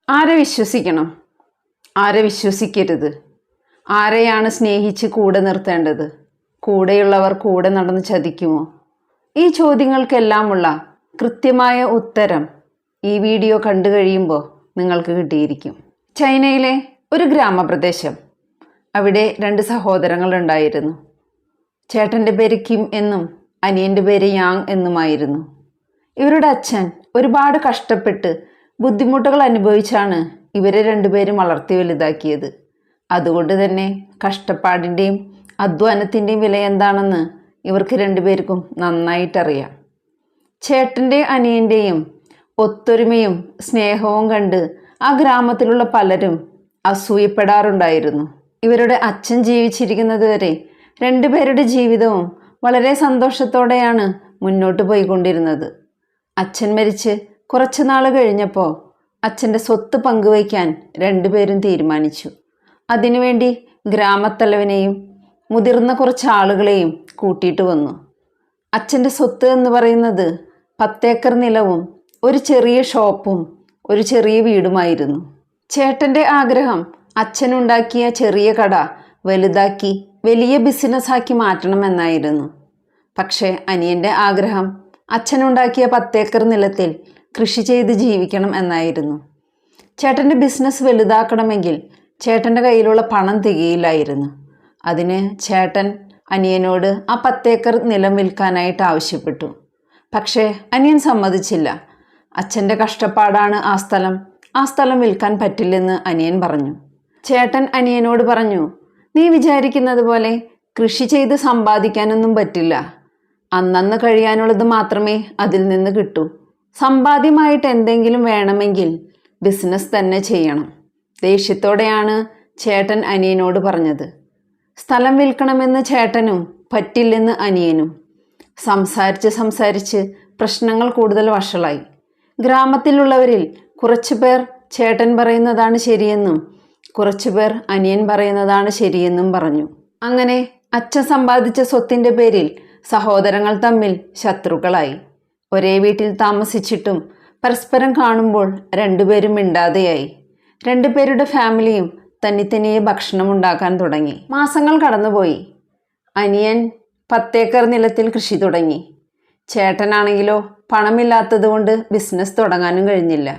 ആരെ വിശ്വസിക്കണം, ആരെ വിശ്വസിക്കരുത്, ആരെയാണ് സ്നേഹിച്ച് കൂടെ നിർത്തേണ്ടത്, കൂടെയുള്ളവർ കൂടെ നടന്ന് ചതിക്കുമോ? ഈ ചോദ്യങ്ങൾക്കെല്ലാമുള്ള കൃത്യമായ ഉത്തരം ഈ വീഡിയോ കണ്ടു കഴിയുമ്പോൾ നിങ്ങൾക്ക് കിട്ടിയിരിക്കും. ചൈനയിലെ ഒരു ഗ്രാമപ്രദേശം. അവിടെ 2 സഹോദരങ്ങൾ ഉണ്ടായിരുന്നു. ചേട്ടൻ്റെ പേര് കിം എന്നും അനിയൻ്റെ പേര് യാങ് എന്നുമായിരുന്നു. ഇവരുടെ അച്ഛൻ ഒരുപാട് കഷ്ടപ്പെട്ട് ബുദ്ധിമുട്ടുകൾ അനുഭവിച്ചാണ് ഇവരെ 2 പേരും വളർത്തി വലുതാക്കിയത്. അതുകൊണ്ട് തന്നെ കഷ്ടപ്പാടിൻ്റെയും അധ്വാനത്തിൻ്റെയും വില എന്താണെന്ന് ഇവർക്ക് 2 പേർക്കും നന്നായിട്ടറിയാം. ചേട്ടൻ്റെയും അനിയൻ്റെയും ഒത്തൊരുമയും സ്നേഹവും കണ്ട് ആ ഗ്രാമത്തിലുള്ള പലരും അസൂയപ്പെടാറുണ്ടായിരുന്നു. ഇവരുടെ അച്ഛൻ ജീവിച്ചിരിക്കുന്നത് വരെ 2 പേരുടെ ജീവിതവും വളരെ സന്തോഷത്തോടെയാണ് മുന്നോട്ട് പോയിക്കൊണ്ടിരുന്നത്. അച്ഛൻ മരിച്ച് കുറച്ച് നാൾ കഴിഞ്ഞപ്പോൾ അച്ഛൻ്റെ സ്വത്ത് പങ്കുവയ്ക്കാൻ 2 പേരും തീരുമാനിച്ചു. അതിനുവേണ്ടി ഗ്രാമത്തലവനെയും മുതിർന്ന കുറച്ച് ആളുകളെയും കൂട്ടിയിട്ട് വന്നു. അച്ഛൻ്റെ സ്വത്ത് എന്ന് പറയുന്നത് 10 ഏക്കർ നിലവും ഒരു ചെറിയ ഷോപ്പും ഒരു ചെറിയ വീടുമായിരുന്നു. ചേട്ടൻ്റെ ആഗ്രഹം അച്ഛനുണ്ടാക്കിയ ചെറിയ കട വലുതാക്കി വലിയ ബിസിനസ്സാക്കി മാറ്റണമെന്നായിരുന്നു. പക്ഷേ അനിയൻ്റെ ആഗ്രഹം അച്ഛനുണ്ടാക്കിയ 10 ഏക്കർ നിലത്തിൽ കൃഷി ചെയ്ത് ജീവിക്കണം എന്നായിരുന്നു. ചേട്ടൻ്റെ ബിസിനസ് വലുതാക്കണമെങ്കിൽ ചേട്ടൻ്റെ കയ്യിലുള്ള പണം തികയില്ലായിരുന്നു. അതിന് ചേട്ടൻ അനിയനോട് ആ 10 ഏക്കർ നിലം വിൽക്കാനായിട്ട് ആവശ്യപ്പെട്ടു. പക്ഷേ അനിയൻ സമ്മതിച്ചില്ല. അച്ഛൻ്റെ കഷ്ടപ്പാടാണ് ആ സ്ഥലം വിൽക്കാൻ പറ്റില്ലെന്ന് അനിയൻ പറഞ്ഞു. ചേട്ടൻ അനിയനോട് പറഞ്ഞു, നീ വിചാരിക്കുന്നത് പോലെ കൃഷി ചെയ്ത് സമ്പാദിക്കാനൊന്നും പറ്റില്ല. അന്നന്ന് കഴിയാനുള്ളത് മാത്രമേ അതിൽ നിന്ന് കിട്ടൂ. സമ്പാദ്യമായിട്ട് എന്തെങ്കിലും വേണമെങ്കിൽ ബിസിനസ് തന്നെ ചെയ്യണം. ദേഷ്യത്തോടെയാണ് ചേട്ടൻ അനിയനോട് പറഞ്ഞത്. സ്ഥലം വിൽക്കണമെന്ന് ചേട്ടനും പറ്റില്ലെന്ന് അനിയനും. സംസാരിച്ച് പ്രശ്നങ്ങൾ കൂടുതൽ വഷളായി. ഗ്രാമത്തിലുള്ളവരിൽ കുറച്ചു പേർ ചേട്ടൻ പറയുന്നതാണ് ശരിയെന്നും കുറച്ചു പേർ അനിയൻ പറയുന്നതാണ് ശരിയെന്നും പറഞ്ഞു. അങ്ങനെ അച്ഛൻ സമ്പാദിച്ച സ്വത്തിൻ്റെ പേരിൽ സഹോദരങ്ങൾ തമ്മിൽ ശത്രുക്കളായി. ഒരേ വീട്ടിൽ താമസിച്ചിട്ടും പരസ്പരം കാണുമ്പോൾ 2 പേരും മിണ്ടാതെയായി. 2 പേരുടെ ഫാമിലിയും തനിയെ ഭക്ഷണം ഉണ്ടാക്കാൻ തുടങ്ങി. മാസങ്ങൾ കടന്നുപോയി. അനിയൻ 10 ഏക്കർ നിലത്തിൽ കൃഷി തുടങ്ങി. ചേട്ടനാണെങ്കിലോ പണമില്ലാത്തത് കൊണ്ട് ബിസിനസ് തുടങ്ങാനും കഴിഞ്ഞില്ല.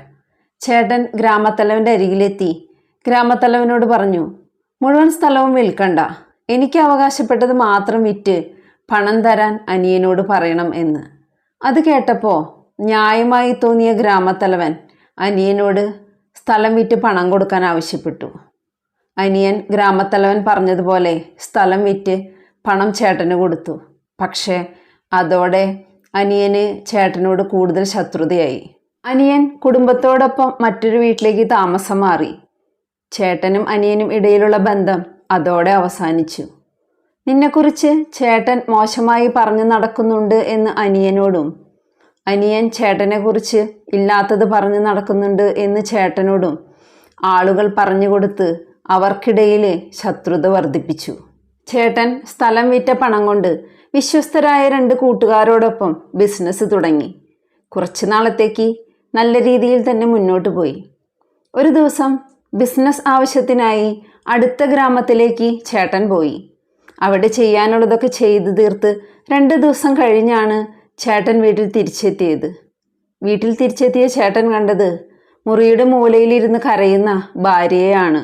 ചേട്ടൻ ഗ്രാമത്തലവൻ്റെ അരികിലെത്തി ഗ്രാമത്തലവനോട് പറഞ്ഞു, മുഴുവൻ സ്ഥലവും വിൽക്കണ്ട, എനിക്ക് അവകാശപ്പെട്ടത് മാത്രം വിറ്റ് പണം തരാൻ അനിയനോട് പറയണം എന്ന്. അത് കേട്ടപ്പോൾ ന്യായമായി തോന്നിയ ഗ്രാമത്തലവൻ അനിയനോട് സ്ഥലം വിറ്റ് പണം കൊടുക്കാൻ ആവശ്യപ്പെട്ടു. അനിയൻ ഗ്രാമത്തലവൻ പറഞ്ഞതുപോലെ സ്ഥലം വിറ്റ് പണം ചേട്ടന് കൊടുത്തു. പക്ഷേ അതോടെ അനിയന് ചേട്ടനോട് കൂടുതൽ ശത്രുതയായി. അനിയൻ കുടുംബത്തോടൊപ്പം മറ്റൊരു വീട്ടിലേക്ക് താമസം മാറി. ചേട്ടനും അനിയനും ഇടയിലുള്ള ബന്ധം അതോടെ അവസാനിച്ചു. നിന്നെക്കുറിച്ച് ചേട്ടൻ മോശമായി പറഞ്ഞു നടക്കുന്നുണ്ട് എന്ന് അനിയനോടും അനിയൻ ചേട്ടനെക്കുറിച്ച് ഇല്ലാത്തത് പറഞ്ഞു നടക്കുന്നുണ്ട് എന്ന് ചേട്ടനോടും ആളുകൾ പറഞ്ഞുകൊടുത്ത് അവർക്കിടയിലെ ശത്രുത വർദ്ധിപ്പിച്ചു. ചേട്ടൻ സ്ഥലം വിറ്റ പണം കൊണ്ട് വിശ്വസ്തരായ 2 കൂട്ടുകാരോടൊപ്പം ബിസിനസ് തുടങ്ങി. കുറച്ച് നാളത്തേക്ക് നല്ല രീതിയിൽ തന്നെ മുന്നോട്ട് പോയി. ഒരു ദിവസം ബിസിനസ് ആവശ്യത്തിനായി അടുത്ത ഗ്രാമത്തിലേക്ക് ചേട്ടൻ പോയി. അവിടെ ചെയ്യാനുള്ളതൊക്കെ ചെയ്തു തീർത്ത് 2 ദിവസം കഴിഞ്ഞാണ് ചേട്ടൻ വീട്ടിൽ തിരിച്ചെത്തിയത്. വീട്ടിൽ തിരിച്ചെത്തിയ ചേട്ടൻ കണ്ടത് മുറിയുടെ മൂലയിലിരുന്ന് കരയുന്ന ഭാര്യയെയാണ്.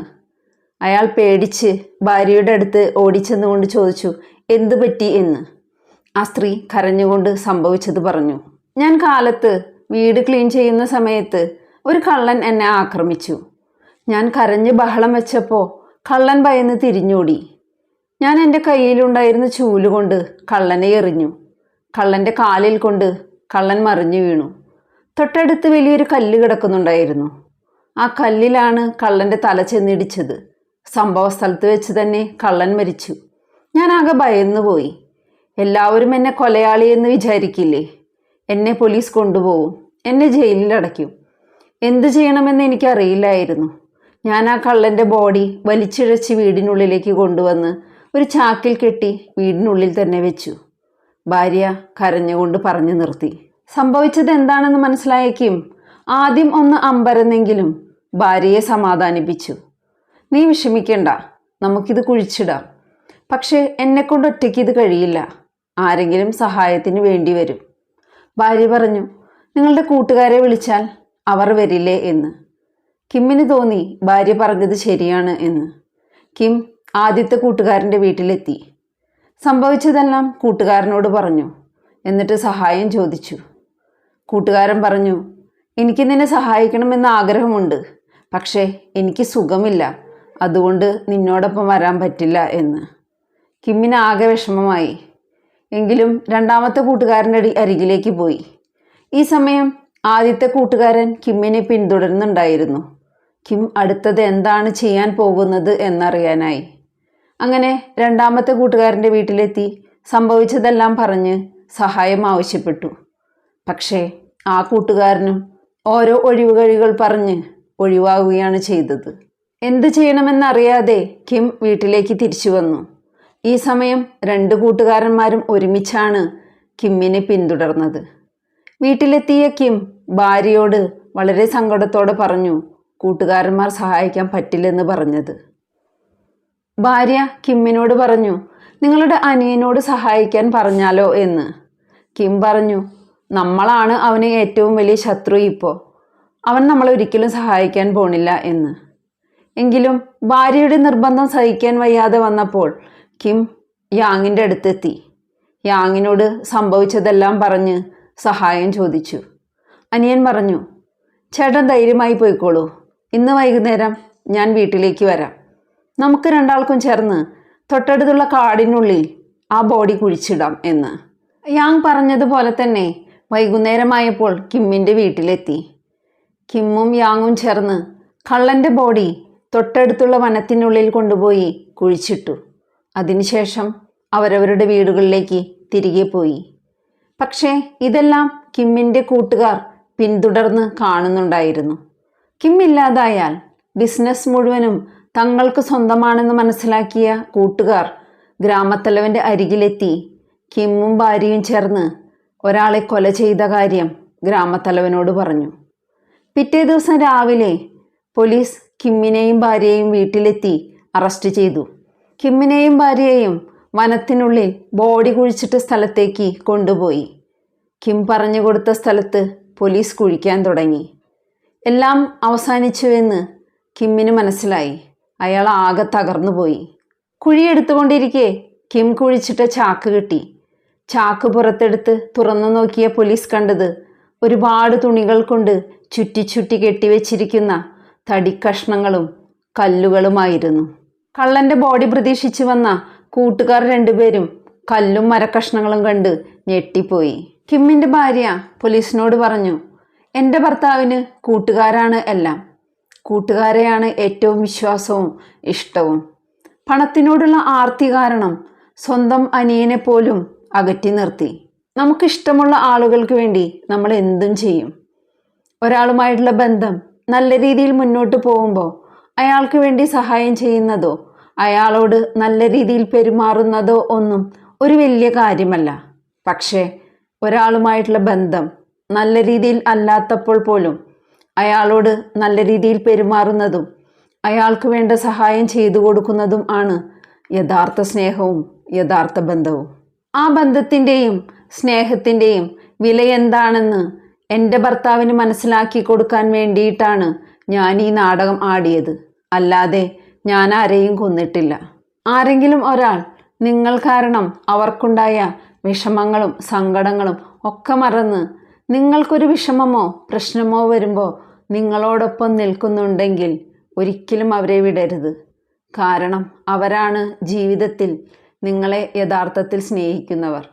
അയാൾ പേടിച്ച് ഭാര്യയുടെ അടുത്ത് ഓടിച്ചെന്നുകൊണ്ട് ചോദിച്ചു, എന്തു പറ്റി എന്ന്. ആ സ്ത്രീ കരഞ്ഞുകൊണ്ട് സംഭവിച്ചത് പറഞ്ഞു. ഞാൻ കാലത്ത് വീട് ക്ലീൻ ചെയ്യുന്ന സമയത്ത് ഒരു കള്ളൻ എന്നെ ആക്രമിച്ചു. ഞാൻ കരഞ്ഞ് ബഹളം വെച്ചപ്പോൾ കള്ളൻ ഭയന്ന് തിരിഞ്ഞോടി. ഞാൻ എൻ്റെ കയ്യിലുണ്ടായിരുന്ന ചൂലുകൊണ്ട് കള്ളനെ എറിഞ്ഞു. കള്ളൻ്റെ കാലിൽ കൊണ്ട് കള്ളൻ മറിഞ്ഞു വീണു. തൊട്ടടുത്ത് വലിയൊരു കല്ല് കിടക്കുന്നുണ്ടായിരുന്നു. ആ കല്ലിലാണ് കള്ളൻ്റെ തല ചെന്നിടിച്ചത്. സംഭവ സ്ഥലത്ത് വെച്ച് തന്നെ കള്ളൻ മരിച്ചു. ഞാൻ ആകെ ഭയന്നുപോയി. എല്ലാവരും എന്നെ കൊലയാളിയെന്ന് വിചാരിക്കില്ലേ? എന്നെ പോലീസ് കൊണ്ടുപോകും, എന്നെ ജയിലിൽ അടയ്ക്കും. എന്തു ചെയ്യണമെന്ന് എനിക്കറിയില്ലായിരുന്നു. ഞാൻ ആ കള്ളൻ്റെ ബോഡി വലിച്ചിഴച്ച് വീടിനുള്ളിലേക്ക് കൊണ്ടുവന്ന് ഒരു ചാക്കിൽ കെട്ടി വീടിനുള്ളിൽ തന്നെ വെച്ചു. ഭാര്യ കരഞ്ഞുകൊണ്ട് പറഞ്ഞു നിർത്തി. സംഭവിച്ചത് എന്താണെന്ന് മനസ്സിലായേക്കും ആദ്യം ഒന്ന് അമ്പരന്നെങ്കിലും ഭാര്യയെ സമാധാനിപ്പിച്ചു. നീ വിഷമിക്കണ്ട, നമുക്കിത് കുഴിച്ചിടാം. പക്ഷേ എന്നെക്കൊണ്ട് ഒറ്റയ്ക്ക് ഇത് കഴിയില്ല, ആരെങ്കിലും സഹായത്തിന് വേണ്ടി വരും. ഭാര്യ പറഞ്ഞു, നിങ്ങളുടെ കൂട്ടുകാരെ വിളിച്ചാൽ അവർ വരില്ലേ എന്ന്. കിമ്മിന് തോന്നി ഭാര്യ പറഞ്ഞത് ശരിയാണ് എന്ന്. കിം ആദ്യത്തെ കൂട്ടുകാരൻ്റെ വീട്ടിലെത്തി. സംഭവിച്ചതെല്ലാം കൂട്ടുകാരനോട് പറഞ്ഞു. എന്നിട്ട് സഹായം ചോദിച്ചു. കൂട്ടുകാരൻ പറഞ്ഞു, എനിക്ക് നിന്നെ സഹായിക്കണമെന്ന് ആഗ്രഹമുണ്ട്, പക്ഷേ എനിക്ക് സുഖമില്ല, അതുകൊണ്ട് നിന്നോടൊപ്പം വരാൻ പറ്റില്ല എന്ന്. കിമ്മിന് ആകെ വിഷമമായി. എങ്കിലും രണ്ടാമത്തെ കൂട്ടുകാരൻ്റെ അരികിലേക്ക് പോയി. ഈ സമയം ആദ്യത്തെ കൂട്ടുകാരൻ കിമ്മിനെ പിന്തുടരുന്നുണ്ടായിരുന്നു. കിം അടുത്തത് എന്താണ് ചെയ്യാൻ പോകുന്നത് എന്നറിയാനായി. അങ്ങനെ രണ്ടാമത്തെ കൂട്ടുകാരൻ്റെ വീട്ടിലെത്തി സംഭവിച്ചതെല്ലാം പറഞ്ഞ് സഹായം ആവശ്യപ്പെട്ടു. പക്ഷേ ആ കൂട്ടുകാരനും ഓരോ ഒഴിവുകഴികൾ പറഞ്ഞ് ഒഴിവാകുകയാണ് ചെയ്തത്. എന്ത് ചെയ്യണമെന്നറിയാതെ കിം വീട്ടിലേക്ക് തിരിച്ചു വന്നു. ഈ സമയം രണ്ട് കൂട്ടുകാരന്മാരും ഒരുമിച്ചാണ് കിമ്മിനെ പിന്തുടർന്നത്. വീട്ടിലെത്തിയ കിം ഭാര്യയോട് വളരെ സങ്കടത്തോടെ പറഞ്ഞു കൂട്ടുകാരന്മാർ സഹായിക്കാൻ പറ്റില്ലെന്ന് പറഞ്ഞത്. ഭാര്യ കിമ്മിനോട് പറഞ്ഞു, നിങ്ങളുടെ അനിയനോട് സഹായിക്കാൻ പറഞ്ഞാലോ എന്ന്. കിം പറഞ്ഞു, നമ്മളാണ് അവന് ഏറ്റവും വലിയ ശത്രു ഇപ്പോൾ, അവൻ നമ്മളെ ഒരിക്കലും സഹായിക്കാൻ പോണില്ല എന്ന്. എങ്കിലും ഭാര്യയുടെ നിർബന്ധം സഹിക്കാൻ വയ്യാതെ വന്നപ്പോൾ കിം യാങ്ങിൻ്റെ അടുത്തെത്തി. യാങ്ങിനോട് സംഭവിച്ചതെല്ലാം പറഞ്ഞ് സഹായം ചോദിച്ചു. അനിയൻ പറഞ്ഞു, ചേട്ടൻ ധൈര്യമായി പോയിക്കോളൂ, ഇന്ന് വൈകുന്നേരം ഞാൻ വീട്ടിലേക്ക് വരാം. നമുക്ക് രണ്ടാൾക്കും ചേർന്ന് തൊട്ടടുത്തുള്ള കാടിനുള്ളിൽ ആ ബോഡി കുഴിച്ചിടാം എന്ന്. യാങ് പറഞ്ഞതുപോലെ തന്നെ വൈകുന്നേരമായപ്പോൾ കിമ്മിൻ്റെ വീട്ടിലെത്തി. കിമ്മും യാങ്ങും ചേർന്ന് കള്ളൻ്റെ ബോഡി തൊട്ടടുത്തുള്ള വനത്തിനുള്ളിൽ കൊണ്ടുപോയി കുഴിച്ചിട്ടു. അതിനുശേഷം അവരവരുടെ വീടുകളിലേക്ക് തിരികെ പോയി. പക്ഷേ ഇതെല്ലാം കിമ്മിൻ്റെ കൂട്ടുകാർ പിന്തുടർന്ന് കാണുന്നുണ്ടായിരുന്നു. കിം ഇല്ലാതായാൽ ബിസിനസ് മുഴുവനും തങ്ങൾക്ക് സ്വന്തമാണെന്ന് മനസ്സിലാക്കിയ കൂട്ടുകാർ ഗ്രാമത്തലവൻ്റെ അരികിലെത്തി കിമ്മും ഭാര്യയും ചേർന്ന് ഒരാളെ കൊല ചെയ്ത കാര്യം ഗ്രാമത്തലവനോട് പറഞ്ഞു. പിറ്റേ ദിവസം രാവിലെ പോലീസ് കിമ്മിനെയും ഭാര്യയെയും വീട്ടിലെത്തി അറസ്റ്റ് ചെയ്തു. കിമ്മിനെയും ഭാര്യയെയും വനത്തിനുള്ളിൽ ബോഡി കുഴിച്ചിട്ട സ്ഥലത്തേക്ക് കൊണ്ടുപോയി. കിം പറഞ്ഞു കൊടുത്ത സ്ഥലത്ത് പോലീസ് കുഴിക്കാൻ തുടങ്ങി. എല്ലാം അവസാനിച്ചുവെന്ന് കിമ്മിന് മനസ്സിലായി. അയാൾ ആകെ തകർന്നുപോയി. കുഴിയെടുത്തുകൊണ്ടിരിക്കെ കിം കുഴിച്ചിട്ട ചാക്ക് കിട്ടി. ചാക്ക് പുറത്തെടുത്ത് തുറന്നു നോക്കിയ പോലീസ് കണ്ടത് ഒരുപാട് തുണികൾ കൊണ്ട് ചുറ്റി ചുറ്റി കെട്ടിവെച്ചിരിക്കുന്ന തടിക്കഷ്ണങ്ങളും കല്ലുകളുമായിരുന്നു. കള്ളൻ്റെ ബോഡി പ്രതീക്ഷിച്ചു വന്ന കൂട്ടുകാർ രണ്ടുപേരും കല്ലും മരക്കഷ്ണങ്ങളും കണ്ട് ഞെട്ടിപ്പോയി. കിമ്മിൻ്റെ ഭാര്യ പോലീസിനോട് പറഞ്ഞു, എൻ്റെ ഭർത്താവിന് കൂട്ടുകാരാണ് എല്ലാം. കൂട്ടുകാരെയാണ് ഏറ്റവും വിശ്വാസവും ഇഷ്ടവും. പണത്തിനോടുള്ള ആർത്തി കാരണം സ്വന്തം അനിയനെ പോലും അകറ്റി നിർത്തി. നമുക്കിഷ്ടമുള്ള ആളുകൾക്ക് വേണ്ടി നമ്മൾ എന്തും ചെയ്യും. ഒരാളുമായിട്ടുള്ള ബന്ധം നല്ല രീതിയിൽ മുന്നോട്ട് പോകുമ്പോൾ അയാൾക്ക് വേണ്ടി സഹായം ചെയ്യുന്നതോ അയാളോട് നല്ല രീതിയിൽ പെരുമാറുന്നതോ ഒന്നും ഒരു വലിയ കാര്യമല്ല. പക്ഷേ ഒരാളുമായിട്ടുള്ള ബന്ധം നല്ല രീതിയിൽ അല്ലാത്തപ്പോൾ പോലും അയാളോട് നല്ല രീതിയിൽ പെരുമാറുന്നതും അയാൾക്ക് വേണ്ട സഹായം ചെയ്തു കൊടുക്കുന്നതും ആണ് യഥാർത്ഥ സ്നേഹവും യഥാർത്ഥ ബന്ധവും. ആ ബന്ധത്തിൻ്റെയും സ്നേഹത്തിൻ്റെയും വില എന്താണെന്ന് എൻ്റെ ഭർത്താവിന് മനസ്സിലാക്കി കൊടുക്കാൻ വേണ്ടിയിട്ടാണ് ഞാൻ ഈ നാടകം ആടിയത്. അല്ലാതെ ഞാൻ ആരെയും കൊന്നിട്ടില്ല. ആരെങ്കിലും ഒരാൾ നിങ്ങൾ കാരണം അവർക്കുണ്ടായ വിഷമങ്ങളും സങ്കടങ്ങളും ഒക്കെ മറന്ന് നിങ്ങൾക്കൊരു വിഷമമോ പ്രശ്നമോ വരുമ്പോൾ നിങ്ങളോടൊപ്പം നിൽക്കുന്നുണ്ടെങ്കിൽ ഒരിക്കലും അവരെ വിടരുത്. കാരണം അവരാണ് ജീവിതത്തിൽ നിങ്ങളെ യഥാർത്ഥത്തിൽ സ്നേഹിക്കുന്നവർ.